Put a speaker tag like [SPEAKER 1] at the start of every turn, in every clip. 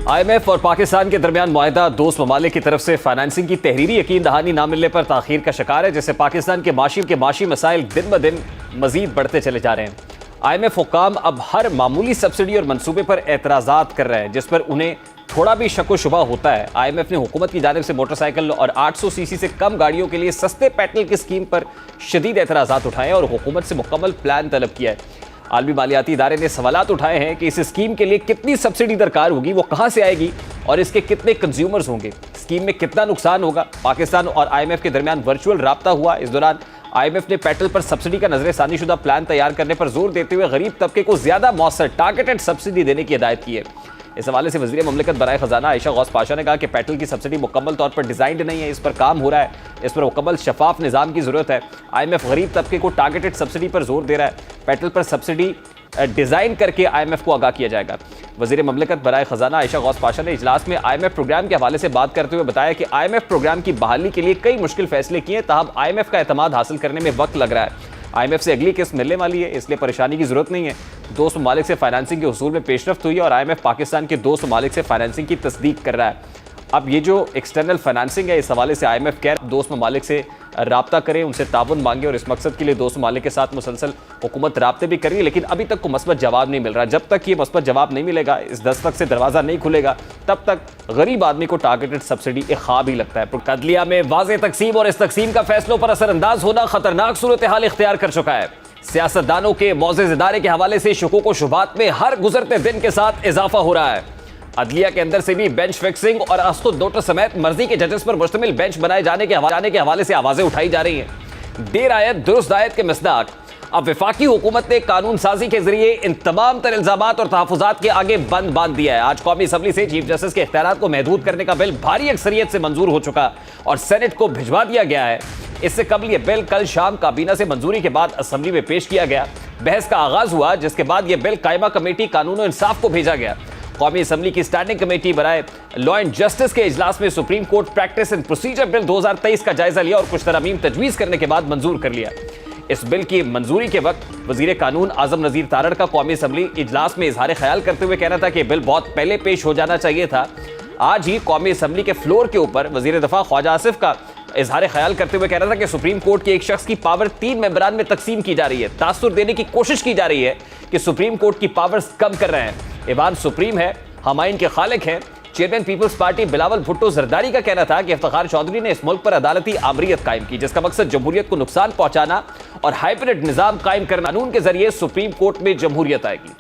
[SPEAKER 1] IMF और पाकिस्तान के दरमियान मुआहिदा दोस्त ममालिक की तरफ से फाइनेंसिंग की तहरीरी यकीन दहानी न मिलने पर ताखीर का शिकार है, जिससे पाकिस्तान के माशी मसाइल दिन ब दिन मजीद बढ़ते चले जा रहे हैं। IMF हुक्काम अब हर मामूली सब्सिडी और मनसूबे पर एतराज़ात कर रहे हैं जिस पर उन्हें थोड़ा भी शक व शुबा होता है। IMF ने हुकूमत की जानिब से मोटरसाइकिल और 800 सीसी से कम गाड़ियों के लिए सस्ते पेट्रोल की स्कीम पर शदीद एतराज़ात उठाए और हुकूमत से मुकम्मल प्लान तलब किया है। आलमी मालियाती इदारे ने सवालात उठाए हैं कि इस स्कीम के लिए कितनी सब्सिडी दरकार होगी, वो कहां से आएगी और इसके कितने कंज्यूमर्स होंगे, स्कीम में कितना नुकसान होगा। पाकिस्तान और IMF के दरमियान वर्चुअल राब्ता हुआ। इस दौरान IMF ने पेट्रोल पर सब्सिडी का नजर सानी शुदा प्लान तैयार करने पर जोर देते हुए गरीब तबके को ज्यादा मौसर टारगेटेड सब्सिडी देने की हिदायत की है। इस हवाले से वज़ीर ममलिकत बराए खजाना आयशा गौस पाशा ने कहा कि पेट्रोल की सब्सिडी मुकम्मल तौर पर डिजाइंड नहीं है, इस पर काम हो रहा है, इस पर मुकम्मल शफाफ निज़ाम की जरूरत है। IMF गरीब तबके को टारगेटेड सब्सिडी पर जोर दे रहा है। पेट्रोल पर सब्सिडी डिजाइन करके IMF को आगाह किया जाएगा। वज़ीर ममलिकत बराए खजाना आयशा गौस पाशा ने इजलास में IMF प्रोग्राम के हवाले से बात करते हुए बताया कि IMF प्रोग्राम की बहाली के लिए कई मुश्किल फैसले किए, ताहम IMF का एतमाद हासिल करने में वक्त लग रहा है। IMF से अगली किस्त मिलने वाली है, इसलिए परेशानी की जरूरत नहीं है। दोस्त ममालिक से फाइनेंसिंग के उसूल में पेशरफ्त हुई है और IMF पाकिस्तान के दोस्त ममालिक से फाइनेंसिंग की तस्दीक कर रहा है। अब ये जो एक्सटर्नल फाइनेंसिंग है, इस हवाले से IMF कह दोस्त ममालिक से राब्ता करें, उनसे ताबन मांगे और इस मकसद के लिए दोस्त ममालिक के साथ मुसलसल हुकूमत राब्ते भी कर रही है, लेकिन अभी तक को मस्बत जवाब नहीं मिल रहा। जब तक ये मस्बत जवाब नहीं मिलेगा, इस दस्तक से दरवाज़ा नहीं खुलेगा, तब तक गरीब आदमी को टारगेटेड सब्सिडी एक ख्वाब ही लगता है। अदलिया में वाज़ेह तकसीम और इस तकसीम का फैसलों पर असरअंदाज होना खतरनाक सूरत हाल इख्तियार कर चुका है। सियासतदानों के मोअज़्ज़ज़ इदारे के हवाले से शुकूक व शुबहात में हर गुजरते दिन के साथ इजाफा हो रहा है। अदलिया के अंदर से भी बेंच फिक्सिंग और असखुद नोटिस समेत मर्जी के जजेस पर मुश्तमिल बेंच बनाए जाने के हवाले से आवाजें उठाई जा रही हैं। देर आयत दुरुस्त आयत के मिसदाक अब वफाकी हुकूमत ने कानून साजी के जरिए इन तमाम तर इल्जामात और तहफ़्फ़ुज़ात के आगे बंद बांध दिया है। आज कौमी असम्बली से चीफ जस्टिस के इख्तियारात को महदूद करने का बिल भारी अक्सरियत से मंजूर हो चुका और सेनेट को भिजवा दिया गया है। इससे कबल यह बिल कल शाम काबीना से मंजूरी के बाद असम्बली में पेश किया गया। बहस का आगाज हुआ, जिसके बाद यह बिल कायमा कमेटी कानून और इंसाफ को भेजा गया। कौमी असम्बली की स्टैंडिंग कमेटी बराए लॉ एंड जस्टिस के इजलास में supreme court practice and procedure bill 2023 का जायजा लिया और कुछ तरमीम तजवीज़ करने के बाद मंजूर कर लिया। इस बिल की मंजूरी के वक्त वजीर कानून आजम नज़ीर तारड़ का कौमी असम्बली इजलास में इजहार ख्याल करते हुए कहना था कि बिल बहुत पहले पेश हो जाना चाहिए था। आज ही कौमी असम्बली के फ्लोर के ऊपर वजीर दफा ख्वाजा आसिफ का इजहार ख्याल करते हुए कहना था कि सुप्रीम कोर्ट के एक शख्स की पावर 3 मेंबरान में तकसीम की जा रही है। तासुर देने की कोशिश की जा रही है कि सुप्रीम कोर्ट की पावर्स कम कर रहे हैं। ईवान सुप्रीम है, हमाइन के खालिक हैं। Chairman Peoples Party Bilawal Bhutto Zardari का कहना था कि इफ्तिखार चौधरी ने इस मुल्क पर अदालती आमरीत कायम की, जिसका मकसद जमहूरियत को नुकसान पहुंचाना और हाइब्रिड निजाम कायम करना। कानून के जरिए सुप्रीम कोर्ट में जमहूरियत आएगी।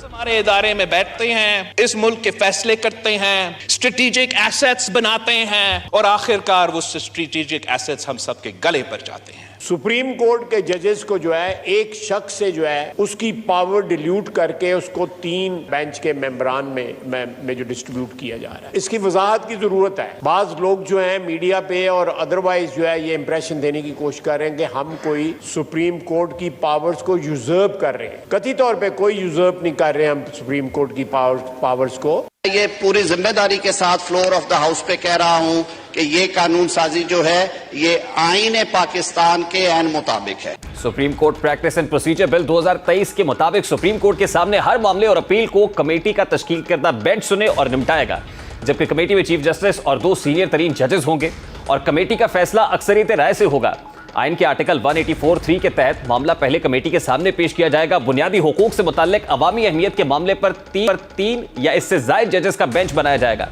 [SPEAKER 2] हमारे इदारे में बैठते हैं, इस मुल्क के फैसले करते हैं, स्ट्रेटेजिक एसेट्स बनाते हैं और आखिरकार वो स्ट्रेटेजिक एसेट्स हम सबके गले पर जाते हैं।
[SPEAKER 3] सुप्रीम कोर्ट के जजेस को जो है एक शख्स से जो है उसकी पावर डिल्यूट करके उसको 3 बेंच के मेंबरान में जो डिस्ट्रीब्यूट किया जा रहा है, इसकी वजाहत की जरूरत है। बाज लोग जो है मीडिया पे और अदरवाइज जो है ये इंप्रेशन देने की कोशिश कर रहे हैं कि हम कोई सुप्रीम कोर्ट की पावर्स को यूजर्व कर रहे हैं। कथित तौर पे कोई यूजर्व नहीं कर रहे हैं हम सुप्रीम कोर्ट की पावर्स को।
[SPEAKER 4] ये पूरी जिम्मेदारी के साथ फ्लोर ऑफ द हाउस पे कह रहा हूं कि ये कानून साजी जो है ये आईन पाकिस्तान के ऐन मुताबिक है।
[SPEAKER 1] Supreme court practice and procedure bill 2023 के मुताबिक सुप्रीम कोर्ट के सामने हर मामले और अपील को कमेटी का तश्कील करदा बेंच सुने और निपटाएगा, जबकि कमेटी में चीफ जस्टिस और 2 सीनियर तरीन जजेस होंगे और कमेटी का फैसला अक्सरियत राय से होगा। आइन के आर्टिकल 184(3) के तहत मामला पहले कमेटी के सामने पेश किया जाएगा। बुनियादी हुकूक से मुताल्लिक अवामी अहमियत के मामले पर 3 या इससे जायद जजेस का बेंच बनाया जाएगा।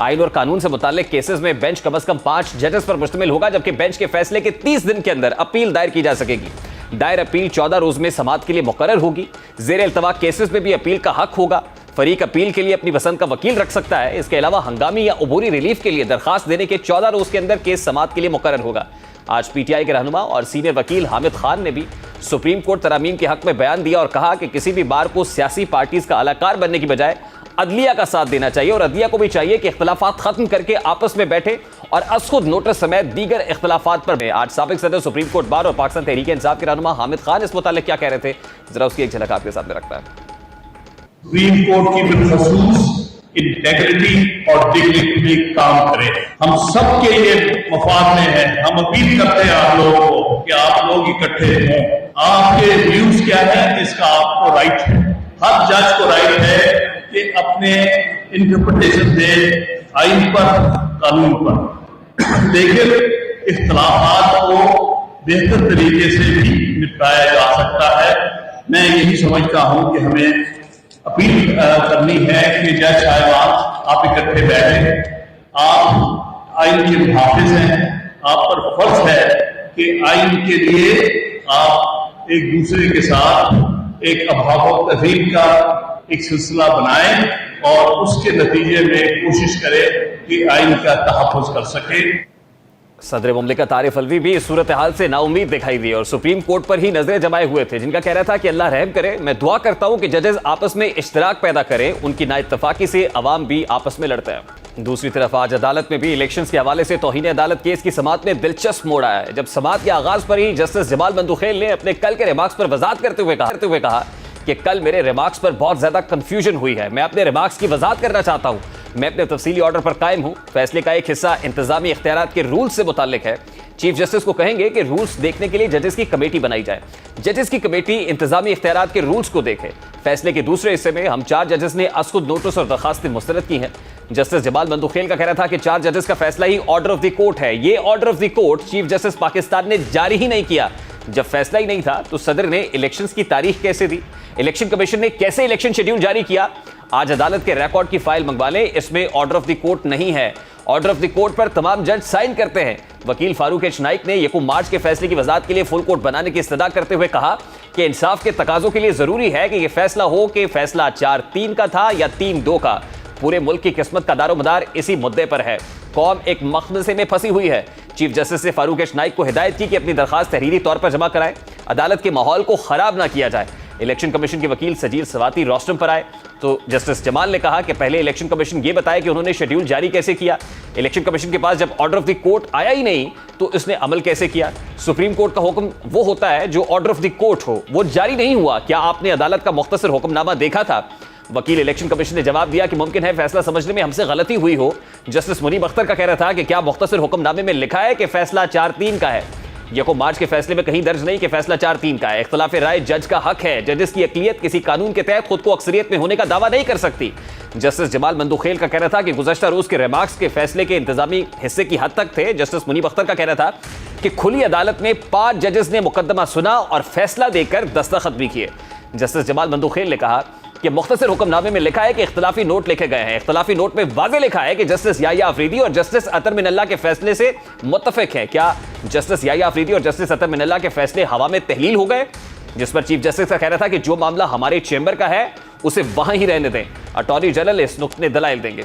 [SPEAKER 1] आइन और कानून से मुताल्लिक केसेस में बेंच कम अज कम 5 जजेस पर मुश्तमिल होगा, जबकि बेंच के फैसले के 30 दिन के अंदर अपील दायर की जा सकेगी। दायर अपील 14 रोज में समाअत के लिए मुकर्रर होगी। जेर इल्तवा केसेस में भी अपील का हक होगा। फरीक अपील के लिए अपनी पसंद का वकील रख सकता है। इसके अलावा हंगामी या अबूरी रिलीफ के लिए दरखास्त देने के 14 रोज के अंदर केस समाअत के लिए मुकर्रर होगा। आज PTI के रहनुमा और सीनियर वकील हामिद खान ने भी सुप्रीम कोर्ट तरामीम के हक में बयान दिया और कहा कि किसी भी बार को सियासी पार्टीज का अलाकार बनने की बजाय अदलिया का साथ देना चाहिए और अदलिया को भी चाहिए कि इख्तिलाफात खत्म करके आपस में बैठे और असखुद नोटिस समेत दीगर इख्तिलाफात पर। आज साबिक सदर सुप्रीम कोर्ट बार और पाकिस्तान तहरीक इंसाफ के रहनुमा हामिद खान इस मुतालिक क्या कह रहे थे, जरा उसकी एक झलक आपके सामने रखता है।
[SPEAKER 5] सुप्रीम कोर्ट की बिलखसूस इंटेग्रिटी और डिग्निटी में काम करें। हम सबके लिए मफाद में है। हम अपील करते हैं आप लोगों को कि आप लोग इकट्ठे हों। आपके व्यूज क्या है इसका आपको राइट है, हर जज को राइट है कि अपने इंटरप्रिटेशन दे आइन पर, कानून पर, लेकिन इख्तलाफात को बेहतर तरीके से भी निपटाया जा सकता है। मैं यही समझता हूं कि हमें अपील करनी है कि जज साहिबान आप इकट्ठे बैठे, आप आइन के मुहाफिज हैं, आप पर फर्ज है कि आइन के लिए आप एक दूसरे के साथ एक अभाव तहरीम का एक सिलसिला बनाएं और उसके नतीजे में कोशिश करें कि आइन का तहफ़्फ़ुज़ कर सके।
[SPEAKER 1] सदर मुमलिकत आरिफ अलवी भी इस सूरत हाल से नाउम्मीद दिखाई दी और सुप्रीम कोर्ट पर ही नजरें जमाए हुए थे, जिनका कहना था कि अल्लाह रहम करे, मैं दुआ करता हूं कि जजेस आपस में इश्तराक पैदा करें, उनकी नाइत्तफाकी से अवाम भी आपस में लड़ते हैं। दूसरी तरफ आज अदालत में भी इलेक्शंस के हवाले से तौहीन अदालत केस की समाअत में दिलचस्प मोड़ आया है, जब समाअत के आगाज पर ही जस्टिस जमाल बंदूखेल ने अपने कल के रिमार्क्स पर वजाहत करते हुए कहा कि कल मेरे रिमार्क्स पर बहुत ज्यादा कंफ्यूजन हुई है, मैं अपने रिमार्क्स की वजाहत करना चाहता हूं, मैं अपने तफसीली ऑर्डर पर कायम हूं, फैसले का एक हिस्सा इंतजामी इख्तियारात के रूल्स से मुताल्लिक है। चीफ जस्टिस को कहेंगे कि रूल्स देखने के लिए जजेस की कमेटी बनाई जाए, जजेस की कमेटी इंतजामी इख्तियारात के रूल्स को देखे। फैसले के दूसरे हिस्से में हम 4 जजेस ने असखुद नोटिस और दरखास्तें मुस्तरद की हैं। जस्टिस जमाल बंदूखेल का कहना था कि 4 जजेस का फैसला ही ऑर्डर ऑफ द कोर्ट है, ये order of the court chief justice Pakistan ने जारी ही नहीं किया। जब फैसला ही नहीं था तो सदर ने इलेक्शंस की तारीख कैसे दी, इलेक्शन कमीशन ने कैसे इलेक्शन शेड्यूल जारी किया? आज अदालत के रिकॉर्ड की फाइल मंगवा लें, इसमें ऑर्डर ऑफ द कोर्ट नहीं है। ऑर्डर ऑफ द कोर्ट पर तमाम जज साइन करते हैं। वकील फारूक एच नाइक ने यकूम मार्च के फैसले की वजाहत के लिए फुल कोर्ट बनाने की इस्तदा करते हुए कहा कि इंसाफ के तकाजों के लिए जरूरी है कि यह फैसला हो कि फैसला 4-3 का था या 3-2 का। पूरे मुल्क की किस्मत का दारोमदार इसी मुद्दे पर है। कौम एक मखमसे में फंसी हुई है। चीफ जस्टिस ने फारूक एच नाइक को हिदायत की कि अपनी दरखास्त तहरीरी तौर पर जमा कराएं, अदालत के माहौल को खराब ना किया जाए। इलेक्शन कमीशन के वकील सजील सवाती रोस्टम पर आए तो जस्टिस जमाल ने कहा कि पहले इलेक्शन कमीशन ये बताए कि उन्होंने शेड्यूल जारी कैसे किया। इलेक्शन कमीशन के पास जब ऑर्डर ऑफ द कोर्ट आया ही नहीं तो इसने अमल कैसे किया? सुप्रीम कोर्ट का हुक्म वो होता है जो ऑर्डर ऑफ द कोर्ट हो, वो जारी नहीं हुआ। क्या आपने अदालत का मुख्तसर हुक्मनामा देखा था? वकील इलेक्शन कमीशन ने जवाब दिया कि मुमकिन है फैसला समझने में हमसे गलती हुई हो। जस्टिस मुनीब अख्तर का कहना था कि क्या मुख्तसर हुक्मनामे में लिखा है कि फैसला 4-3 का है? यकूम मार्च के फैसले में कहीं दर्ज नहीं कि फैसला 4-3 का है। इख्तिलाफ राय जज का हक है, जजेस की अकलियत किसी कानून के तहत खुद को अक्सरियत में होने का दावा नहीं कर सकती। जस्टिस जमाल बंदूखेल का कहना था कि गुज़श्ता रोज के रिमार्क्स के फैसले के इंतजामी हिस्से की हद तक थे। जस्टिस मुनीब अख्तर का कहना था कि खुली अदालत में 5 जजेस ने मुकदमा सुना और फैसला देकर दस्तखत भी किए। जस्टिस जमाल बंदूखेल ने कहा कि मुख्तसर हुक्मनामे में लिखा है कि इख्तिलाफी नोट लिखे गए हैं। इख्तिलाफी नोट में वाज़े लिखा है कि जस्टिस याह्या अफरीदी और जस्टिस अतर मिनल्ला के फैसले से मुत्तफिक है। क्या जस्टिस याह्या अफरीदी और जस्टिस अतर मिनल्ला के फैसले हवा में तहलील हो गए? जिस पर चीफ जस्टिस का कहना था कि जो मामला हमारे चेंबर का है उसे वहां ही रहने दें, अटॉर्नी जनरल इस नुक्ते दलाइल देंगे।